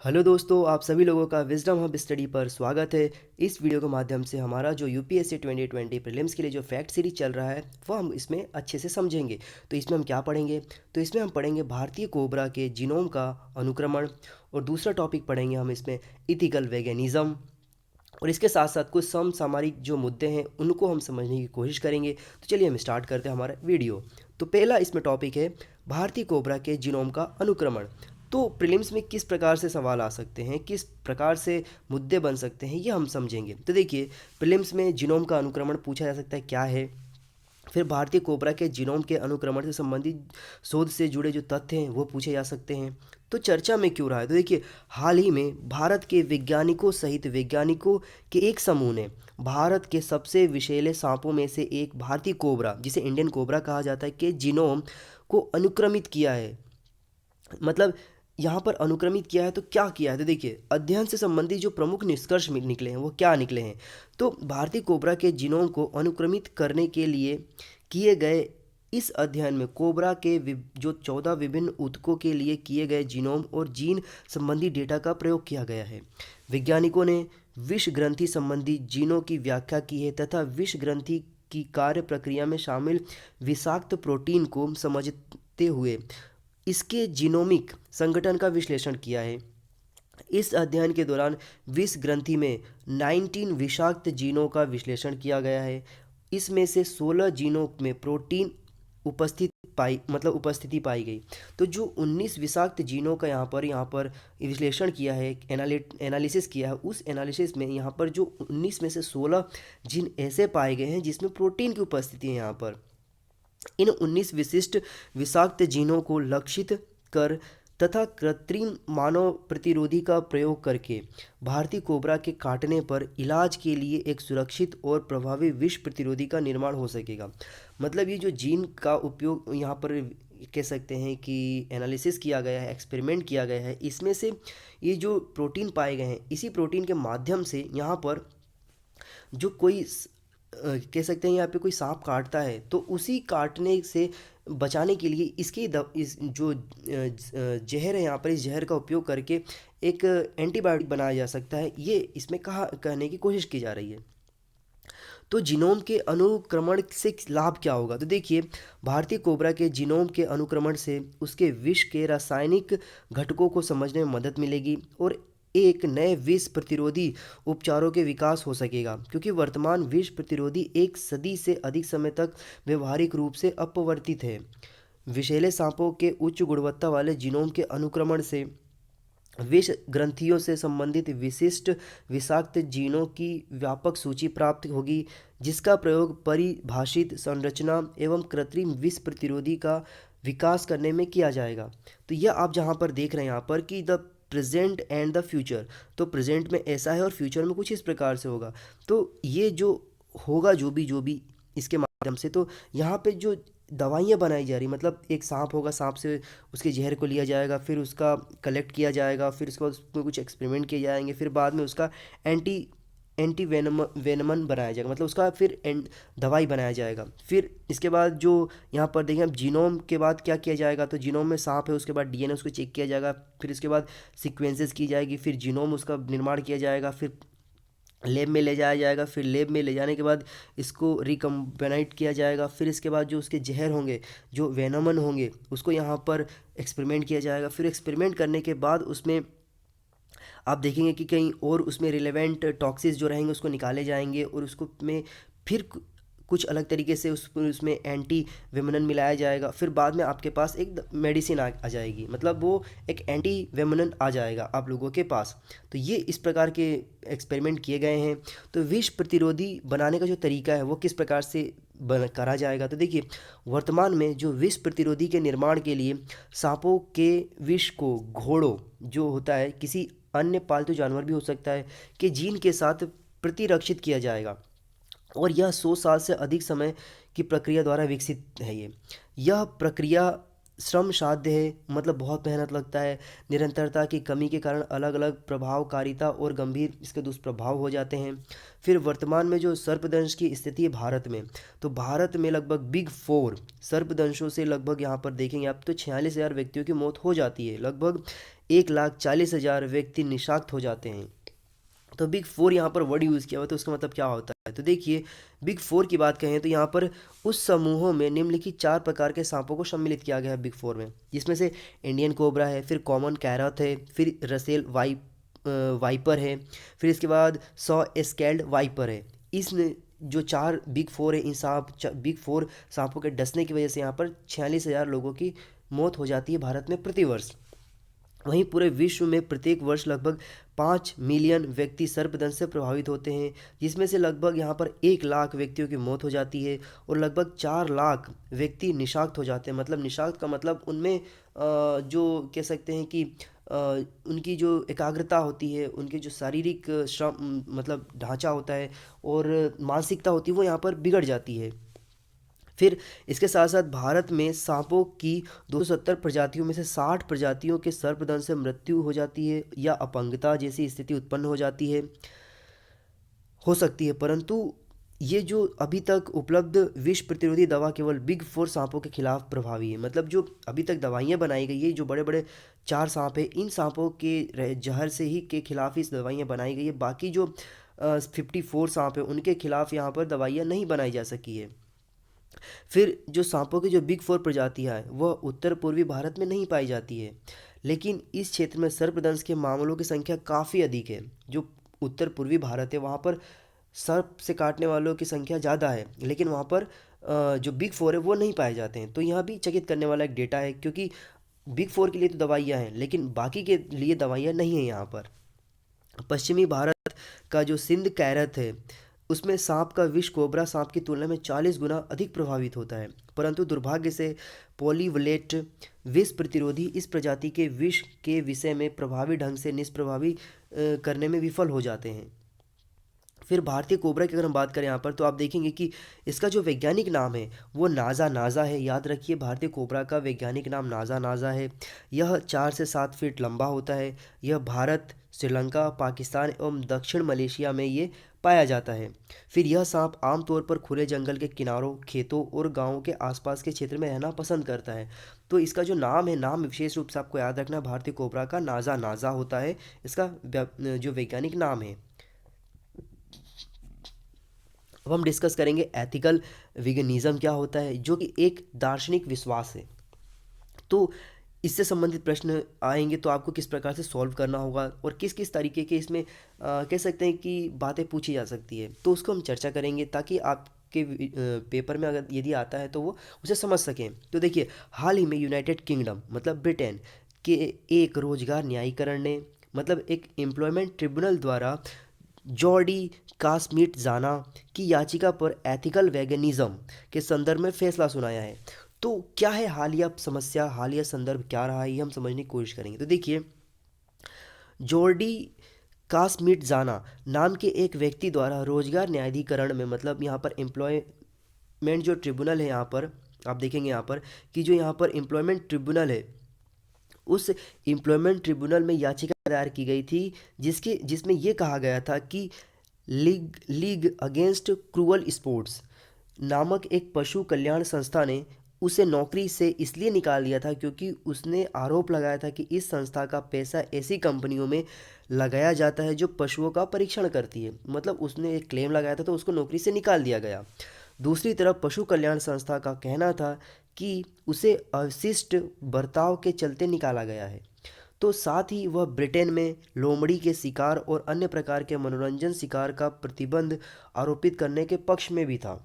Hello दोस्तों, आप सभी लोगों का विजडम हब स्टडी पर स्वागत है। इस वीडियो के माध्यम से हमारा जो यूपीएससी 2020 प्रीलिम्स के लिए जो फैक्ट सीरीज चल रहा है वो हम इसमें अच्छे से समझेंगे। तो इसमें हम क्या पढ़ेंगे? तो इसमें हम पढ़ेंगे भारतीय कोबरा के जीनोम का अनुक्रमण, और दूसरा टॉपिक पढ़ेंगे हम इसमें इथिकल वेगनिज़्म, और इसके साथ साथ कुछ समसामयिक जो मुद्दे हैं उनको हम समझने की कोशिश करेंगे। तो चलिए हम स्टार्ट करते हैं हमारा वीडियो। तो पहला इसमें टॉपिक है भारतीय कोबरा के जीनोम का अनुक्रमण। तो प्रीलिम्स में किस प्रकार से सवाल आ सकते हैं, किस प्रकार से मुद्दे बन सकते हैं, ये हम समझेंगे। तो देखिए, प्रीलिम्स में जीनोम का अनुक्रमण पूछा जा सकता है क्या है। फिर भारतीय कोबरा के जीनोम के अनुक्रमण से संबंधित शोध से जुड़े जो तथ्य हैं वो पूछे जा सकते हैं। तो चर्चा में क्यों रहा है? तो देखिए, हाल ही में भारत के वैज्ञानिकों सहित वैज्ञानिकों के एक समूह ने भारत के सबसे विषैले सांपों में से एक भारतीय कोबरा, जिसे इंडियन कोबरा कहा जाता है, के जीनोम को अनुक्रमित किया है। मतलब यहाँ पर अनुक्रमित किया है तो क्या किया है? तो देखिए, अध्ययन से संबंधित जो प्रमुख निष्कर्ष निकले हैं वो क्या निकले हैं। तो भारतीय कोबरा के जीनोम को अनुक्रमित करने के लिए किए गए इस अध्ययन में कोबरा के जो 14 विभिन्न ऊतकों के लिए किए गए जीनोम और जीन संबंधी डेटा का प्रयोग किया गया है। वैज्ञानिकों ने विष ग्रंथि संबंधी जीनों की व्याख्या की है तथा विष ग्रंथि की कार्य प्रक्रिया में शामिल विषाक्त प्रोटीन को समझते हुए इसके जीनोमिक संगठन का विश्लेषण किया है। इस अध्ययन के दौरान विष ग्रंथि में 19 विषाक्त जीनों का विश्लेषण किया गया है। इसमें से 16 जीनों में प्रोटीन उपस्थिति पाई गई। तो जो 19 विषाक्त जीनों का यहाँ पर विश्लेषण किया है, एनालिसिस किया है, उस एनालिसिस में यहाँ पर जो 19 में से 16 जीन ऐसे पाए गए हैं जिसमें प्रोटीन की उपस्थिति है। यहाँ पर इन 19 विशिष्ट विषाक्त जीनों को लक्षित कर तथा कृत्रिम मानव प्रतिरोधी का प्रयोग करके भारतीय कोबरा के काटने पर इलाज के लिए एक सुरक्षित और प्रभावी विष प्रतिरोधी का निर्माण हो सकेगा। मतलब ये जो जीन का उपयोग यहाँ पर कह सकते हैं कि एनालिसिस किया गया है, एक्सपेरिमेंट किया गया है, इसमें से ये जो प्रोटीन पाए गए हैं, इसी प्रोटीन के माध्यम से यहाँ पर जो कोई कह सकते हैं यहाँ पे कोई सांप काटता है तो उसी काटने से बचाने के लिए इस जो जहर है, यहाँ पर इस जहर का उपयोग करके एक एंटीबायोटिक बनाया जा सकता है। ये इसमें कहने की कोशिश की जा रही है। तो जीनोम के अनुक्रमण से लाभ क्या होगा? तो देखिए, भारतीय कोबरा के जीनोम के अनुक्रमण से उसके विष के रासायनिक घटकों को समझने में मदद मिलेगी और एक नए विष प्रतिरोधी उपचारों के विकास हो सकेगा, क्योंकि वर्तमान विष प्रतिरोधी एक सदी से अधिक समय तक व्यवहारिक रूप से अपवर्तित है। विषैले सांपों के उच्च गुणवत्ता वाले जीनोम के अनुक्रमण से विष ग्रंथियों से संबंधित विशिष्ट विषाक्त जीनों की व्यापक सूची प्राप्त होगी, जिसका प्रयोग परिभाषित संरचना एवं कृत्रिम विष प्रतिरोधी का विकास करने में किया जाएगा। तो यह आप जहाँ पर देख रहे हैं यहाँ पर कि the present and the future, तो प्रेजेंट में ऐसा है और फ्यूचर में कुछ इस प्रकार से होगा। तो ये जो होगा, जो भी इसके माध्यम से, तो यहाँ पे जो दवाइयाँ बनाई जा रही, मतलब एक सांप होगा, सांप से उसके जहर को लिया जाएगा, फिर उसका कलेक्ट किया जाएगा, फिर उसके बाद उसमें कुछ एक्सपेरिमेंट किए जाएंगे, फिर बाद में उसका एंटी एंटी वेनमन बनाया जाएगा, मतलब उसका फिर दवाई बनाया जाएगा। फिर इसके बाद जो यहाँ पर देखें, अब जीनोम के बाद क्या किया जाएगा, तो जीनोम में सांप है, उसके बाद डीएनए उसको चेक किया जाएगा, फिर इसके बाद सीक्वेंसेस की जाएगी, फिर जीनोम उसका निर्माण किया जाएगा, फिर लैब में ले जाया जाएगा, फिर लैब में ले जाने के बाद इसको रिकम्बिनाइट किया जाएगा, फिर इसके बाद जो उसके जहर होंगे, जो वेनमन होंगे, उसको यहाँ पर एक्सपेरिमेंट किया जाएगा। फिर एक्सपेरिमेंट करने के बाद उसमें आप देखेंगे कि कहीं और उसमें रिलेवेंट टॉक्सिस जो रहेंगे उसको निकाले जाएंगे, और उसको में फिर कुछ अलग तरीके से उसमें एंटी वेमनन मिलाया जाएगा। फिर बाद में आपके पास एक मेडिसिन आ जाएगी, मतलब वो एक एंटी वेमनन आ जाएगा आप लोगों के पास। तो ये इस प्रकार के एक्सपेरिमेंट किए गए हैं। तो विष प्रतिरोधी बनाने का जो तरीका है वो किस प्रकार से करा जाएगा? तो देखिए, वर्तमान में जो विष प्रतिरोधी के निर्माण के लिए सांपों के विष को घोड़ों जो होता है, किसी अन्य पालतू जानवर भी हो सकता है, कि जीन के साथ प्रतिरक्षित किया जाएगा, और यह 100 साल से अधिक समय की प्रक्रिया द्वारा विकसित है। यह प्रक्रिया श्रम साध्य है, मतलब बहुत मेहनत लगता है। निरंतरता की कमी के कारण अलग अलग प्रभावकारिता और गंभीर इसके दुष्प्रभाव हो जाते हैं। फिर वर्तमान में जो सर्पदंश की स्थिति है भारत में, तो भारत में लगभग बिग फोर सर्पदंशों से लगभग यहाँ पर देखेंगे आप तो 46,000 व्यक्तियों की मौत हो जाती है, लगभग 1,40,000 व्यक्ति निशाक्त हो जाते हैं। तो बिग फोर यहाँ पर वर्ड यूज़ किया हुआ है, तो उसका मतलब क्या होता है? तो देखिए, बिग फोर की बात कहें तो यहाँ पर उस समूहों में निम्नलिखित 4 प्रकार के सांपों को सम्मिलित किया गया है बिग फोर में, जिसमें से इंडियन कोबरा है, फिर कॉमन कैरथ है, फिर रसेल वाइपर है, फिर इसके बाद सॉ स्केल्ड वाइपर है। इस जो 4 बिग फोर है, इन बिग फोर सांपों के डसने की वजह से यहाँ पर 46,000 लोगों की मौत हो जाती है भारत में प्रतिवर्ष। वहीं पूरे विश्व में प्रत्येक वर्ष लगभग 5 मिलियन व्यक्ति सर्पदंश से प्रभावित होते हैं, जिसमें से लगभग यहाँ पर 1 लाख व्यक्तियों की मौत हो जाती है और लगभग 4 लाख व्यक्ति निशाक्त हो जाते हैं। मतलब निशाक्त का मतलब उनमें जो कह सकते हैं कि उनकी जो एकाग्रता होती है, उनकी जो शारीरिक श्रम मतलब ढांचा होता है और मानसिकता होती है, वो यहाँ पर बिगड़ जाती है। फिर इसके साथ साथ भारत में सांपों की 270 प्रजातियों में से 60 प्रजातियों के सर्पदंश से मृत्यु हो जाती है या अपंगता जैसी स्थिति उत्पन्न हो सकती है। परंतु ये जो अभी तक उपलब्ध विष प्रतिरोधी दवा केवल बिग फोर सांपों के खिलाफ प्रभावी है। मतलब जो अभी तक दवाइयाँ बनाई गई है, जो बड़े बड़े 4 सांप है, इन सांपों के जहर से ही के खिलाफ इस दवाइयाँ बनाई गई है। बाकी जो 54 सांप है, उनके खिलाफ यहाँ पर दवाइयाँ नहीं बनाई जा सकी है। फिर जो सांपों की जो बिग फोर प्रजातियां हैं वह उत्तर पूर्वी भारत में नहीं पाई जाती है, लेकिन इस क्षेत्र में सर्पदंश के मामलों की संख्या काफ़ी अधिक है। जो उत्तर पूर्वी भारत है वहाँ पर सर्प से काटने वालों की संख्या ज़्यादा है, लेकिन वहाँ पर जो बिग फोर है वो नहीं पाए जाते हैं। तो यहाँ भी चकित करने वाला एक डेटा है, क्योंकि बिग फोर के लिए तो दवाइयाँ हैं लेकिन बाकी के लिए दवाइयाँ नहीं हैं यहाँ पर। पश्चिमी भारत का जो सिंध कैरत है, उसमें सांप का विष कोबरा सांप की तुलना में 40 गुना अधिक प्रभावित होता है। परंतु दुर्भाग्य से पॉलीवलेट विष प्रतिरोधी इस प्रजाति के विष के विषय में प्रभावी ढंग से निष्प्रभावी करने में विफल हो जाते हैं। फिर भारतीय कोबरा की अगर हम बात करें यहाँ पर, तो आप देखेंगे कि इसका जो वैज्ञानिक नाम है वो नाजा नाजा है। याद रखिए, भारतीय कोबरा का वैज्ञानिक नाम नाजा नाजा है। यह 4 से 7 फीट लंबा होता है। यह भारत, श्रीलंका, पाकिस्तान एवं दक्षिण मलेशिया में ये पाया जाता है। फिर यह सांप आमतौर पर खुले जंगल के किनारों, खेतों और गाँवों के आसपास के क्षेत्र में रहना पसंद करता है। तो इसका जो नाम है, नाम विशेष रूप से आपको याद रखना, भारतीय कोबरा का नाजा नाजा होता है इसका जो वैज्ञानिक नाम है। अब हम डिस्कस करेंगे एथिकल विगनिज्म क्या होता है, जो कि एक दार्शनिक विश्वास है। तो इससे संबंधित प्रश्न आएंगे तो आपको किस प्रकार से सॉल्व करना होगा और किस किस तरीके के इसमें कह सकते हैं कि बातें पूछी जा सकती है, तो उसको हम चर्चा करेंगे ताकि आपके पेपर में अगर यदि आता है तो वो उसे समझ सकें। तो देखिए, हाल ही में यूनाइटेड किंगडम मतलब ब्रिटेन के एक रोजगार न्यायीकरण ने मतलब एक एम्प्लॉयमेंट ट्रिब्यूनल द्वारा जॉर्डी कास्मिट जाना की याचिका पर एथिकल वेगनिज्म के संदर्भ में फैसला सुनाया है। तो क्या है हालिया समस्या, हालिया संदर्भ क्या रहा है, ये हम समझने की कोशिश करेंगे। तो देखिए, जॉर्डी कास्मिट जाना नाम के एक व्यक्ति द्वारा रोजगार न्यायाधिकरण में, मतलब यहाँ पर एम्प्लॉयमेंट जो ट्रिब्यूनल है, यहाँ पर आप देखेंगे यहाँ पर कि जो यहाँ पर एम्प्लॉयमेंट ट्रिब्यूनल है, उस एम्प्लॉयमेंट ट्रिब्यूनल में याचिका दायर की गई थी जिसमें यह कहा गया था कि league league against cruel sports नामक एक पशु कल्याण संस्था ने उसे नौकरी से इसलिए निकाल दिया था क्योंकि उसने आरोप लगाया था कि इस संस्था का पैसा ऐसी कंपनियों में लगाया जाता है जो पशुओं का परीक्षण करती है। मतलब उसने एक क्लेम लगाया था, तो उसको नौकरी से निकाल दिया गया। दूसरी तरफ पशु कल्याण संस्था का कहना था कि उसे अशिष्ट बर्ताव के चलते निकाला गया है। तो साथ ही वह ब्रिटेन में लोमड़ी के शिकार और अन्य प्रकार के मनोरंजन शिकार का प्रतिबंध आरोपित करने के पक्ष में भी था।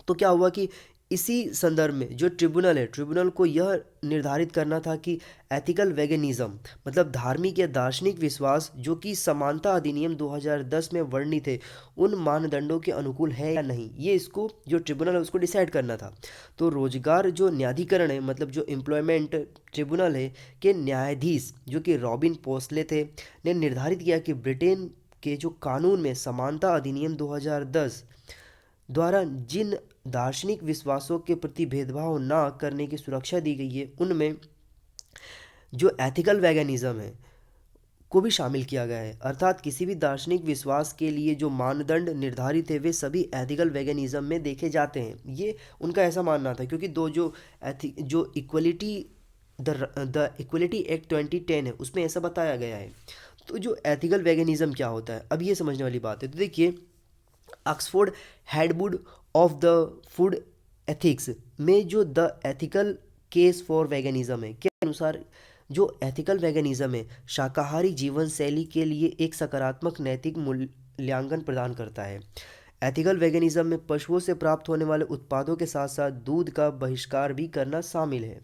तो क्या हुआ कि इसी संदर्भ में जो ट्रिब्यूनल है, ट्रिब्यूनल को यह निर्धारित करना था कि एथिकल वेगनिज्म मतलब धार्मिक या दार्शनिक विश्वास जो कि समानता अधिनियम 2010 में वर्णित है उन मानदंडों के अनुकूल है या नहीं, ये इसको जो ट्रिब्यूनल है उसको डिसाइड करना था। तो रोजगार जो न्यायाधिकरण है, मतलब जो एम्प्लॉयमेंट ट्रिब्यूनल है के न्यायाधीश जो कि रॉबिन पोस्ले थे, ने निर्धारित किया कि ब्रिटेन के जो कानून में समानता अधिनियम 2010 द्वारा जिन दार्शनिक विश्वासों के प्रति भेदभाव ना करने की सुरक्षा दी गई है, उनमें जो एथिकल वेगनिज्म है को भी शामिल किया गया है। अर्थात किसी भी दार्शनिक विश्वास के लिए जो मानदंड निर्धारित है वे सभी एथिकल वेगनिज्म में देखे जाते हैं। ये उनका ऐसा मानना था, क्योंकि दो जो इक्वलिटी द इक्वलिटी एक्ट 2010 है उसमें ऐसा बताया गया है। तो जो एथिकल वेगनिज्म क्या होता है, अब ये समझने वाली बात है। तो देखिए, Oxford handbook of the food ethics में जो the ethical case for veganism है के अनुसार, जो एथिकल वेगनिज्म है शाकाहारी जीवन शैली के लिए एक सकारात्मक नैतिक मूल्यांकन प्रदान करता है। एथिकल वेगनिज्म में पशुओं से प्राप्त होने वाले उत्पादों के साथ साथ दूध का बहिष्कार भी करना शामिल है।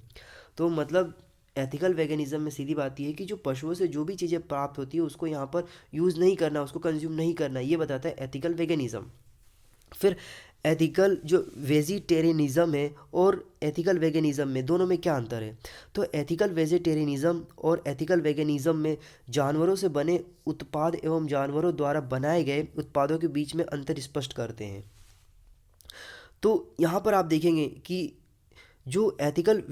तो मतलब एथिकल वेगनिज्म में सीधी बात यह है कि जो पशुओं से जो भी चीज़ें प्राप्त होती है उसको यहाँ पर यूज़ नहीं करना, उसको कंज्यूम नहीं करना, ये बताता है एथिकल वेगनिज्म। फिर एथिकल जो वेजिटेरियनिज्म है और एथिकल वेगनिज्म में दोनों में क्या अंतर है? तो एथिकल वेजिटेरियनिज्म और एथिकल वेगनिज्म में जानवरों से बने उत्पाद एवं जानवरों द्वारा बनाए गए उत्पादों के बीच में अंतर स्पष्ट करते हैं। तो यहाँ पर आप देखेंगे कि जो एथिकल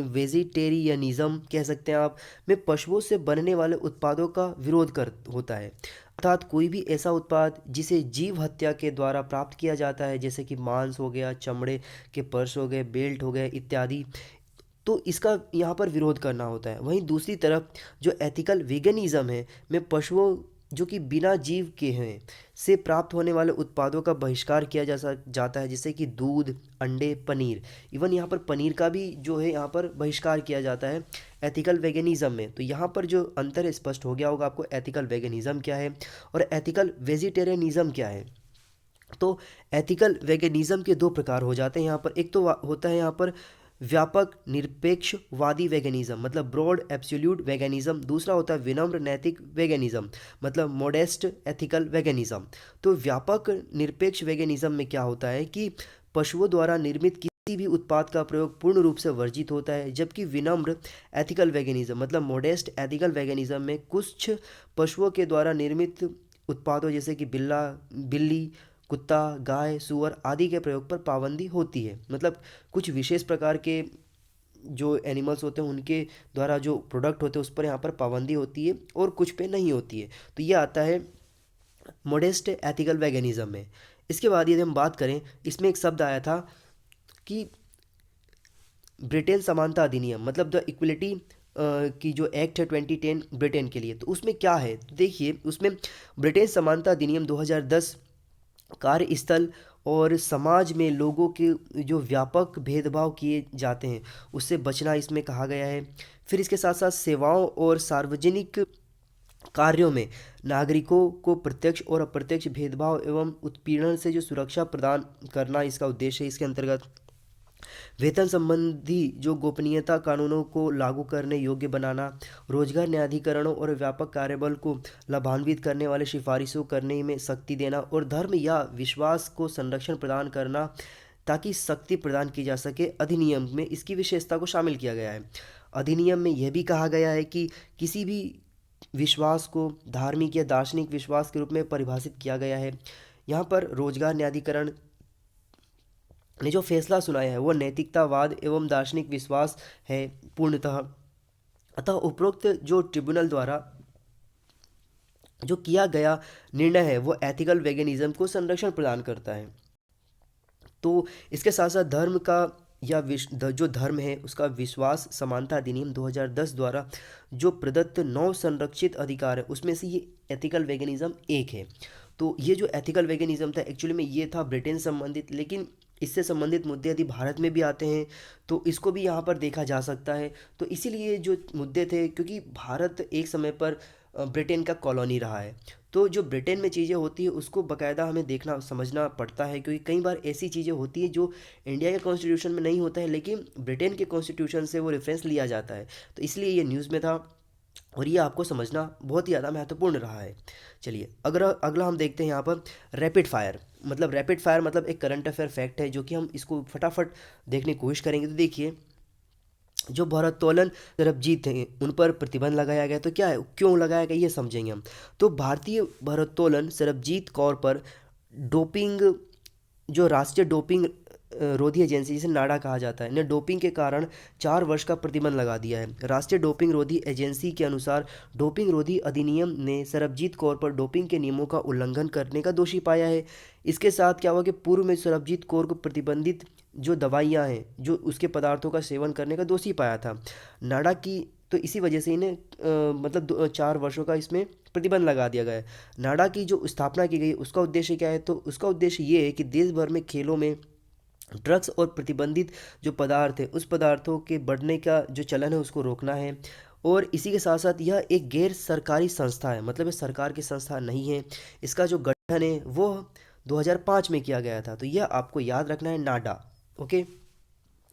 वेजिटेरियनिज्म कह सकते हैं आप, में पशुओं से बनने वाले उत्पादों का विरोध कर होता है। अर्थात कोई भी ऐसा उत्पाद जिसे जीव हत्या के द्वारा प्राप्त किया जाता है, जैसे कि मांस हो गया, चमड़े के पर्स हो गए, बेल्ट हो गए इत्यादि, तो इसका यहाँ पर विरोध करना होता है। वहीं दूसरी तरफ जो एथिकल वेगनिज्म है में पशुओं जो कि बिना जीव के हैं से प्राप्त होने वाले उत्पादों का बहिष्कार किया जाता है, जैसे कि दूध, अंडे, पनीर। इवन यहाँ पर पनीर का भी जो है यहाँ पर बहिष्कार किया जाता है एथिकल वेगनिज्म में। तो यहाँ पर जो अंतर है स्पष्ट हो गया होगा आपको, एथिकल वेगनिज्म क्या है और एथिकल वेजिटेरियनिज्म क्या है। तो एथिकल वेगनिज्म के दो प्रकार हो जाते हैं यहाँ पर। एक तो होता है यहाँ पर व्यापक निरपेक्षवादी वेगनिज्म, मतलब ब्रॉड एब्सोल्यूट वेगनिज्म। दूसरा होता है विनम्र नैतिक वेगनिज्म, मतलब मोडेस्ट एथिकल वेगनिज्म। तो व्यापक निरपेक्ष वेगनिज्म में क्या होता है कि पशुओं द्वारा निर्मित किसी भी उत्पाद का प्रयोग पूर्ण रूप से वर्जित होता है, जबकि विनम्र एथिकल वेगनिज्म मतलब मोडेस्ट एथिकल वेगनिज्म में कुछ पशुओं के द्वारा निर्मित उत्पादों जैसे कि बिल्ली, कुत्ता, गाय, सूअर आदि के प्रयोग पर पाबंदी होती है। मतलब कुछ विशेष प्रकार के जो एनिमल्स होते हैं उनके द्वारा जो प्रोडक्ट होते हैं उस पर यहाँ पर पाबंदी होती है और कुछ पे नहीं होती है। तो ये आता है मोडेस्ट एथिकल वेगनिज्म में। इसके बाद यदि हम बात करें, इसमें एक शब्द आया था कि ब्रिटेन समानता अधिनियम, मतलब द इक्वलिटी की जो एक्ट है 2010 ब्रिटेन के लिए। तो उसमें क्या है, तो देखिए उसमें ब्रिटेन समानता अधिनियम 2010 कार्यस्थल और समाज में लोगों के जो व्यापक भेदभाव किए जाते हैं उससे बचना इसमें कहा गया है। फिर इसके साथ साथ सेवाओं और सार्वजनिक कार्यों में नागरिकों को प्रत्यक्ष और अप्रत्यक्ष भेदभाव एवं उत्पीड़न से जो सुरक्षा प्रदान करना इसका उद्देश्य है। इसके अंतर्गत वेतन संबंधी जो गोपनीयता कानूनों को लागू करने योग्य बनाना, रोजगार न्यायाधिकरणों और व्यापक कार्यबल को लाभान्वित करने वाले सिफारिशों करने में सख्ती देना और धर्म या विश्वास को संरक्षण प्रदान करना ताकि शक्ति प्रदान की जा सके। अधिनियम में इसकी विशेषता को शामिल किया गया है। अधिनियम में यह भी कहा गया है कि किसी भी विश्वास को धार्मिक या दार्शनिक विश्वास के रूप में परिभाषित किया गया है। यहाँ पर रोजगार न्यायाधिकरण ने जो फैसला सुनाया है वो नैतिकतावाद एवं दार्शनिक विश्वास है पूर्णतः। अतः उपरोक्त जो ट्रिब्यूनल द्वारा जो किया गया निर्णय है वो एथिकल वेगनिज्म को संरक्षण प्रदान करता है। तो इसके साथ साथ धर्म का या जो धर्म है उसका विश्वास समानता अधिनियम 2010 द्वारा जो प्रदत्त 9 संरक्षित अधिकार है उसमें से ये एथिकल वेगनिज्म एक है। तो ये जो एथिकल वेगनिज्म था एक्चुअली में ये था ब्रिटेन संबंधित, लेकिन इससे संबंधित मुद्दे यदि भारत में भी आते हैं तो इसको भी यहाँ पर देखा जा सकता है। तो इसीलिए जो मुद्दे थे, क्योंकि भारत एक समय पर ब्रिटेन का कॉलोनी रहा है, तो जो ब्रिटेन में चीज़ें होती है उसको बाकायदा हमें देखना समझना पड़ता है, क्योंकि कई बार ऐसी चीज़ें होती हैं जो इंडिया के कॉन्स्टिट्यूशन में नहीं होता है लेकिन ब्रिटेन के कॉन्स्टिट्यूशन से वो रेफरेंस लिया जाता है। तो इसलिए ये न्यूज़ में था और ये आपको समझना बहुत ही ज़्यादा महत्वपूर्ण रहा है। चलिए अगला हम देखते हैं यहाँ पर रैपिड फायर। मतलब रैपिड फायर मतलब एक करंट अफेयर फैक्ट है जो कि हम इसको फटाफट देखने की कोशिश करेंगे। तो देखिए, जो भारोत्तोलन सरबजीत हैं उन पर प्रतिबंध लगाया गया। तो क्या है, क्यों लगाया गया, ये समझेंगे हम। तो भारतीय भारोत्तोलन सरबजीत कौर पर डोपिंग जो राष्ट्रीय डोपिंग रोधी एजेंसी, जिसे नाडा कहा जाता है, ने डोपिंग के कारण 4 वर्ष का प्रतिबंध लगा दिया है। राष्ट्रीय डोपिंग रोधी एजेंसी के अनुसार डोपिंग रोधी अधिनियम ने सरबजीत कौर पर डोपिंग के नियमों का उल्लंघन करने का दोषी पाया है। इसके साथ क्या हुआ कि पूर्व में सरबजीत कौर को प्रतिबंधित जो दवाइयाँ हैं, जो उसके पदार्थों का सेवन करने का दोषी पाया था नाडा की, तो इसी वजह से इन्हें मतलब 4 वर्षों का इसमें प्रतिबंध लगा दिया गया है। नाडा की जो स्थापना की गई उसका उद्देश्य क्या है, तो उसका उद्देश्य ये है कि देश भर में खेलों में ड्रग्स और प्रतिबंधित जो पदार्थ है उस पदार्थों के बढ़ने का जो चलन है उसको रोकना है। और इसी के साथ साथ यह एक गैर सरकारी संस्था है, मतलब ये सरकार की संस्था नहीं है। इसका जो गठन है वो 2005 में किया गया था, तो यह आपको याद रखना है, नाडा। ओके।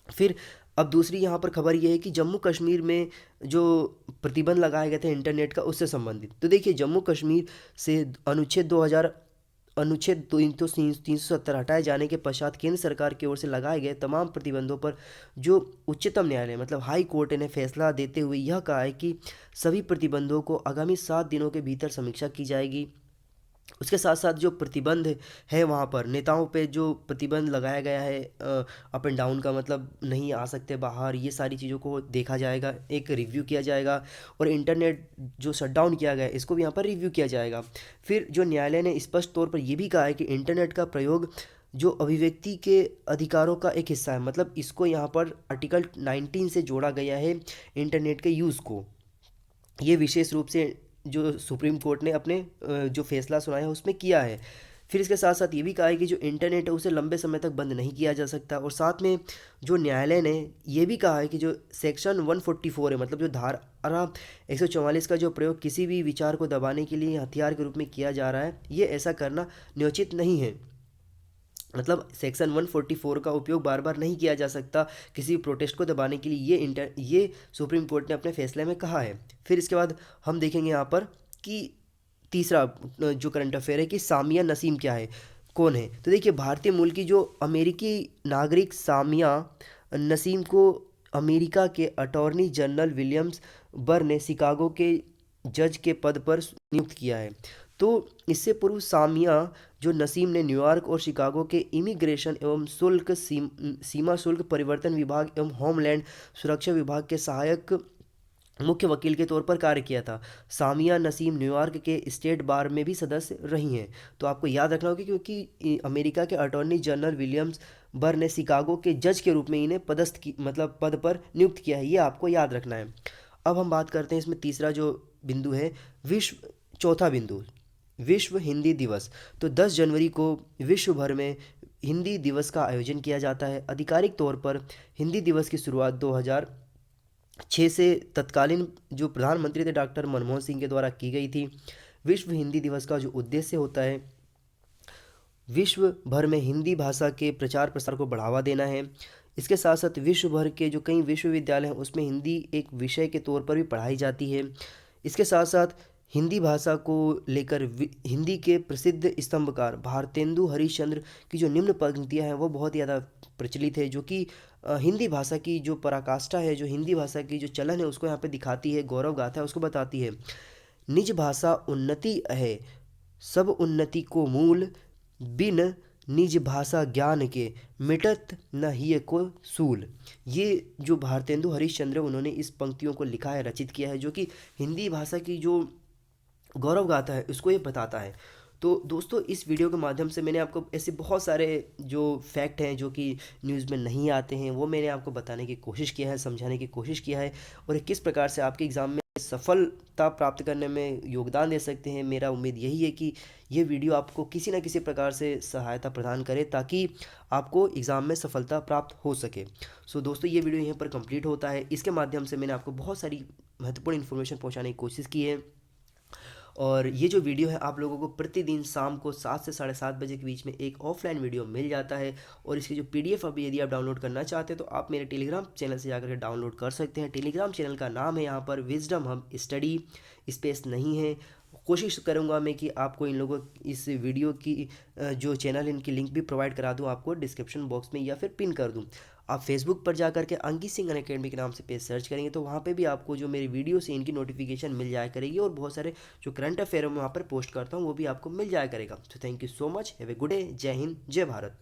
फिर अब दूसरी यहाँ पर खबर ये है कि जम्मू कश्मीर में जो प्रतिबंध लगाए गए थे इंटरनेट का उससे संबंधित, तो देखिए जम्मू कश्मीर से अनुच्छेद 370 हटाए जाने के पश्चात केंद्र सरकार की ओर से लगाए गए तमाम प्रतिबंधों पर जो उच्चतम न्यायालय मतलब हाई कोर्ट ने फैसला देते हुए यह कहा है कि सभी प्रतिबंधों को आगामी 7 दिनों के भीतर समीक्षा की जाएगी। उसके साथ साथ जो प्रतिबंध है वहाँ पर नेताओं पे जो प्रतिबंध लगाया गया है, अप एंड डाउन का मतलब नहीं आ सकते बाहर, ये सारी चीज़ों को देखा जाएगा, एक रिव्यू किया जाएगा। और इंटरनेट जो शट डाउन किया गया है इसको भी यहाँ पर रिव्यू किया जाएगा। फिर जो न्यायालय ने स्पष्ट तौर पर यह भी कहा है कि इंटरनेट का प्रयोग जो अभिव्यक्ति के अधिकारों का एक हिस्सा है, मतलब इसको यहाँ पर आर्टिकल 19 से जोड़ा गया है इंटरनेट के यूज़ को। ये विशेष रूप से जो सुप्रीम कोर्ट ने अपने जो फैसला सुनाया है उसमें किया है। फिर इसके साथ साथ ये भी कहा है कि जो इंटरनेट है उसे लंबे समय तक बंद नहीं किया जा सकता। और साथ में जो न्यायालय ने ये भी कहा है कि जो सेक्शन 144 है, मतलब जो धारा 144 का जो प्रयोग किसी भी विचार को दबाने के लिए हथियार के रूप में किया जा रहा है, ये ऐसा करना न्योचित नहीं है। मतलब सेक्शन 144 का उपयोग बार बार नहीं किया जा सकता किसी प्रोटेस्ट को दबाने के लिए, ये सुप्रीम कोर्ट ने अपने फैसले में कहा है। फिर इसके बाद हम देखेंगे यहाँ पर कि तीसरा जो करंट अफेयर है कि सामिया नसीम क्या है, कौन है। तो देखिए भारतीय मूल की जो अमेरिकी नागरिक सामिया नसीम को अमेरिका के अटॉर्नी जनरल विलियम्स बर ने शिकागो के जज के पद पर नियुक्त किया है। तो इससे पूर्व सामिया जो नसीम ने न्यूयॉर्क और शिकागो के इमिग्रेशन एवं सीमा शुल्क परिवर्तन विभाग एवं होमलैंड सुरक्षा विभाग के सहायक मुख्य वकील के तौर पर कार्य किया था। सामिया नसीम न्यूयॉर्क के स्टेट बार में भी सदस्य रही हैं। तो आपको याद रखना होगा क्योंकि अमेरिका के अटॉर्नी जनरल विलियम्स बर ने शिकागो के जज के रूप में इन्हें पदस्थ की मतलब पद पर नियुक्त किया है, ये आपको याद रखना है। अब हम बात करते हैं इसमें तीसरा जो बिंदु है चौथा बिंदु विश्व हिंदी दिवस। तो 10 जनवरी को विश्व भर में हिंदी दिवस का आयोजन किया जाता है। आधिकारिक तौर पर हिंदी दिवस की शुरुआत 2006 से तत्कालीन जो प्रधानमंत्री थे डॉक्टर मनमोहन सिंह के द्वारा की गई थी। विश्व हिंदी दिवस का जो उद्देश्य होता है विश्व भर में हिंदी भाषा के प्रचार प्रसार को बढ़ावा देना है। इसके साथ साथ विश्व भर के जो कई विश्वविद्यालय हैं उसमें हिंदी एक विषय के तौर पर भी पढ़ाई जाती है। इसके साथ साथ हिंदी भाषा को लेकर हिंदी के प्रसिद्ध स्तंभकार भारतेंदु हरिश्चंद्र की जो निम्न पंक्तियां हैं वो बहुत ज़्यादा प्रचलित है, जो कि हिंदी भाषा की जो पराकाष्ठा है, जो हिंदी भाषा की जो चलन है उसको यहाँ पे दिखाती है, गौरव गाथा है उसको बताती है। निज भाषा उन्नति है सब उन्नति को मूल, बिन निज भाषा ज्ञान के मिटत न हिय को सूल। ये जो भारतेंदु हरिश्चंद्र उन्होंने इस पंक्तियों को लिखा है, रचित किया है, जो कि हिंदी भाषा की जो गौरव गाथा है उसको ये बताता है। तो दोस्तों इस वीडियो के माध्यम से मैंने आपको ऐसे बहुत सारे जो फैक्ट हैं जो कि न्यूज़ में नहीं आते हैं वो मैंने आपको बताने की कोशिश किया है, समझाने की कोशिश किया है, और किस प्रकार से आपके एग्ज़ाम में सफलता प्राप्त करने में योगदान दे सकते हैं। मेरा उम्मीद यही है कि ये वीडियो आपको किसी न किसी प्रकार से सहायता प्रदान करे ताकि आपको एग्ज़ाम में सफलता प्राप्त हो सके। सो दोस्तों ये वीडियो यहाँ पर कंप्लीट होता है। इसके माध्यम से मैंने आपको बहुत सारी महत्वपूर्ण इन्फॉर्मेशन पहुँचाने की कोशिश की है, और ये जो वीडियो है आप लोगों को प्रतिदिन शाम को 7 से 7:30 बजे के बीच में एक ऑफलाइन वीडियो मिल जाता है। और इसकी जो पीडीएफ अभी यदि आप डाउनलोड करना चाहते हैं तो आप मेरे टेलीग्राम चैनल से जाकर के डाउनलोड कर सकते हैं। टेलीग्राम चैनल का नाम है यहाँ पर विजडम हब स्टडी, स्पेस नहीं है। कोशिश करूँगा मैं कि आपको इन लोगों इस वीडियो की जो चैनल इनकी लिंक भी प्रोवाइड करा दूँ आपको डिस्क्रिप्शन बॉक्स में या फिर पिन कर दूँ। आप फेसबुक पर जा करके अंकित सिंह अनअकैडमी के नाम से पेज सर्च करेंगे तो वहाँ पे भी आपको जो मेरी वीडियो से इनकी नोटिफिकेशन मिल जाया करेगी, और बहुत सारे जो करंट अफेयर मैं वहाँ पर पोस्ट करता हूँ वो भी आपको मिल जाया करेगा। तो thank you so much, have a good day, जय हिंद, जय भारत।